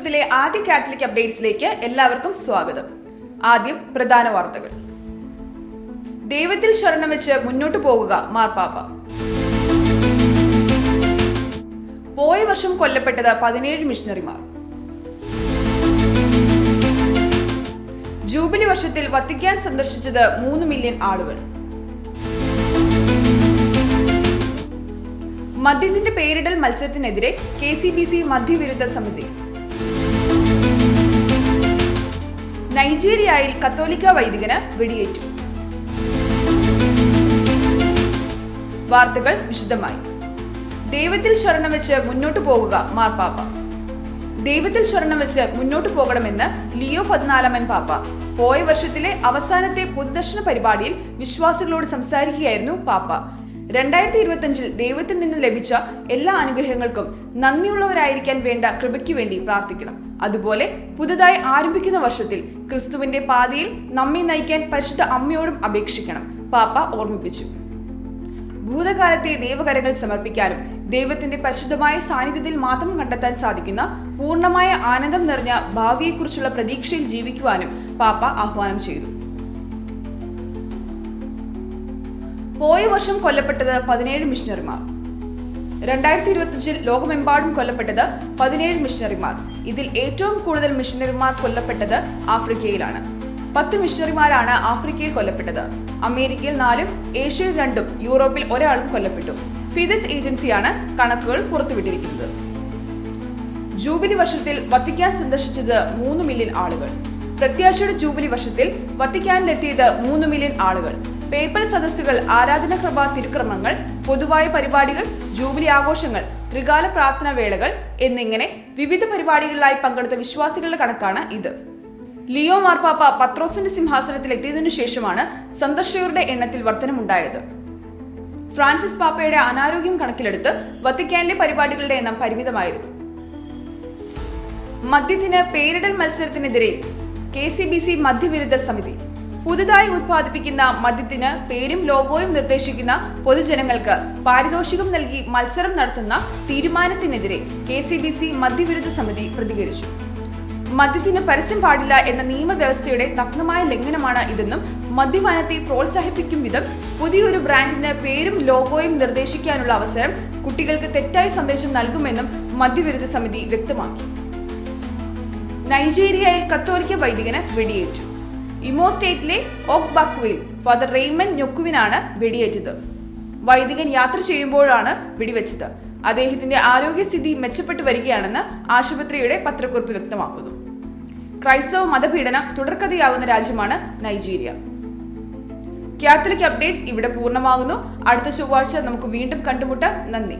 വർഷത്തിലെ ആദ്യ കാത്തലിക് അപ്ഡേറ്റ്സിലേക്ക് എല്ലാവർക്കും സ്വാഗതം. ആദ്യം പ്രധാന വാർത്തകൾ. ദൈവത്തിൽ ശരണം വെച്ച് മുന്നോട്ടു പോകുക മാർപ്പാപ്പ. പോയ വർഷം കൊല്ലപ്പെട്ടത് 17 മിഷണറിമാർ. ജൂബിലി വർഷത്തിൽ വത്തിക്കാൻ സന്ദർശിച്ചത് 3 മില്യൺ ആളുകൾ. മദ്യത്തിന്റെ പേരിടൽ മത്സരത്തിനെതിരെ KCBC മദ്യവിരുദ്ധ സമിതി. നൈജീരിയയിൽ കത്തോലിക്ക വൈദികന് വെടിയേറ്റു. വാർത്തകൾ വിശദമായി. ദൈവത്തിൽ ശരണം വെച്ച് മുന്നോട്ടു പോകുക മാർപ്പാപ്പ. ദൈവത്തിൽ ശരണം വെച്ച് മുന്നോട്ടു പോകണമെന്ന് ലിയോ 14 പാപ്പ പോയ വർഷത്തിലെ അവസാനത്തെ പൊതുദർശന പരിപാടിയിൽ വിശ്വാസികളോട് സംസാരിക്കുകയായിരുന്നു പാപ്പ. 2025 ദൈവത്തിൽ നിന്ന് ലഭിച്ച എല്ലാ അനുഗ്രഹങ്ങൾക്കും നന്ദിയുള്ളവരായിരിക്കാൻ വേണ്ട കൃപയ്ക്ക് വേണ്ടി പ്രാർത്ഥിക്കണം. അതുപോലെ പുതുതായി ആരംഭിക്കുന്ന വർഷത്തിൽ ക്രിസ്തുവിന്റെ പാതയിൽ നമ്മെ നയിക്കാൻ പരിശുദ്ധ അമ്മയോടും അപേക്ഷിക്കണം പാപ്പ ഓർമ്മിപ്പിച്ചു. ഭൂതകാലത്തെ ദൈവകരങ്ങൾ സമർപ്പിക്കാനും ദൈവത്തിന്റെ പരിശുദ്ധമായ സാന്നിധ്യത്തിൽ മാത്രം കണ്ടെത്താൻ സാധിക്കുന്ന പൂർണ്ണമായ ആനന്ദം നിറഞ്ഞ ഭാവിയെക്കുറിച്ചുള്ള പ്രതീക്ഷയിൽ ജീവിക്കുവാനും പാപ്പ ആഹ്വാനം ചെയ്തു. പോയ വർഷം കൊല്ലപ്പെട്ടത് 17 മിഷണറിമാർ. 2025 ലോകമെമ്പാടും കൊല്ലപ്പെട്ടത് 17 മിഷണറിമാർ. ഇതിൽ ഏറ്റവും കൂടുതൽ മിഷണറിമാർ കൊല്ലപ്പെട്ടത് ആഫ്രിക്കയിലാണ്. 10 മിഷണറിമാരാണ് ആഫ്രിക്കയിൽ കൊല്ലപ്പെട്ടത്. അമേരിക്കയിൽ 4, ഏഷ്യയിൽ 2, യൂറോപ്പിൽ 1 കൊല്ലപ്പെട്ടു. ഫിദസ് ഏജൻസിയാണ് കണക്കുകൾ പുറത്തുവിട്ടിരിക്കുന്നത്. ജൂബിലി വർഷത്തിൽ വത്തിക്കാൻ സന്ദർശിച്ചത് 3 മില്യൺ ആളുകൾ. പ്രത്യാശയുടെ ജൂബിലി വർഷത്തിൽ വത്തിക്കാനിലെത്തിയത് 3 മില്യൺ ആളുകൾ. പേപ്പൽ സദസ്സുകൾ, ആരാധനാക്രമ തിരുക്രമങ്ങൾ, പൊതുവായ പരിപാടികൾ, ജൂബിലി ആഘോഷങ്ങൾ, ത്രികാല പ്രാർത്ഥനാ വേളകൾ എന്നിങ്ങനെ വിവിധ പരിപാടികളിലായി പങ്കെടുത്ത വിശ്വാസികളുടെ കണക്കാണ് ഇത്. ലിയോ മാർപ്പാപ്പ പത്രോസിന്റെ സിംഹാസനത്തിൽ എത്തിയതിനു ശേഷമാണ് സന്ദർശകരുടെ എണ്ണത്തിൽ വർധനമുണ്ടായത്. ഫ്രാൻസിസ് പാപ്പയുടെ അനാരോഗ്യം കണക്കിലെടുത്ത് വത്തിക്കാനിലെ പരിപാടികളുടെ എണ്ണം പരിമിതമായിരുന്നു. മദ്യത്തിന് പേരിടൽ മത്സരത്തിനെതിരെ KCBC മദ്യവിരുദ്ധ സമിതി. പുതുതായി ഉത്പാദിപ്പിക്കുന്ന മദ്യത്തിന് പേരും ലോഗോയും നിർദ്ദേശിക്കുന്ന പൊതുജനങ്ങൾക്ക് പാരിതോഷികം നൽകി മത്സരം നടത്തുന്ന തീരുമാനത്തിനെതിരെ KCBC മദ്യവിരുദ്ധ സമിതി പ്രതികരിച്ചു. മദ്യത്തിന് പരസ്യം പാടില്ല എന്ന നിയമവ്യവസ്ഥയുടെ നഗ്നമായ ലംഘനമാണ് ഇതെന്നും മദ്യപാനത്തെ പ്രോത്സാഹിപ്പിക്കും വിധം പുതിയൊരു ബ്രാൻഡിന് പേരും ലോഗോയും നിർദ്ദേശിക്കാനുള്ള അവസരം കുട്ടികൾക്ക് തെറ്റായ സന്ദേശം നൽകുമെന്നും മദ്യവിരുദ്ധ സമിതി വ്യക്തമാക്കി. നൈജീരിയയിൽ കത്തോലിക്ക വൈദികന് വെടിയേറ്റു. ഇമോ സ്റ്റേറ്റിലെ ഓക്ബാക്വയിൽ ഫാദർ റെയ്മൻ ഞൊക്കുവിനാണ് വെടിയേറ്റത്. വൈദികൻ യാത്ര ചെയ്യുമ്പോഴാണ് വെടിവെച്ചത്. അദ്ദേഹത്തിന്റെ ആരോഗ്യസ്ഥിതി മെച്ചപ്പെട്ടു വരികയാണെന്ന് ആശുപത്രിയുടെ പത്രക്കുറിപ്പ് വ്യക്തമാക്കുന്നു. ക്രൈസ്തവ മതപീഡനം തുടർക്കഥയാകുന്ന രാജ്യമാണ് നൈജീരിയ. കാത്തലിക് അപ്ഡേറ്റ്സ് ഇവിടെ പൂർണ്ണമാകുന്നു. അടുത്ത ചൊവ്വാഴ്ച നമുക്ക് വീണ്ടും കണ്ടുമുട്ടാം. നന്ദി.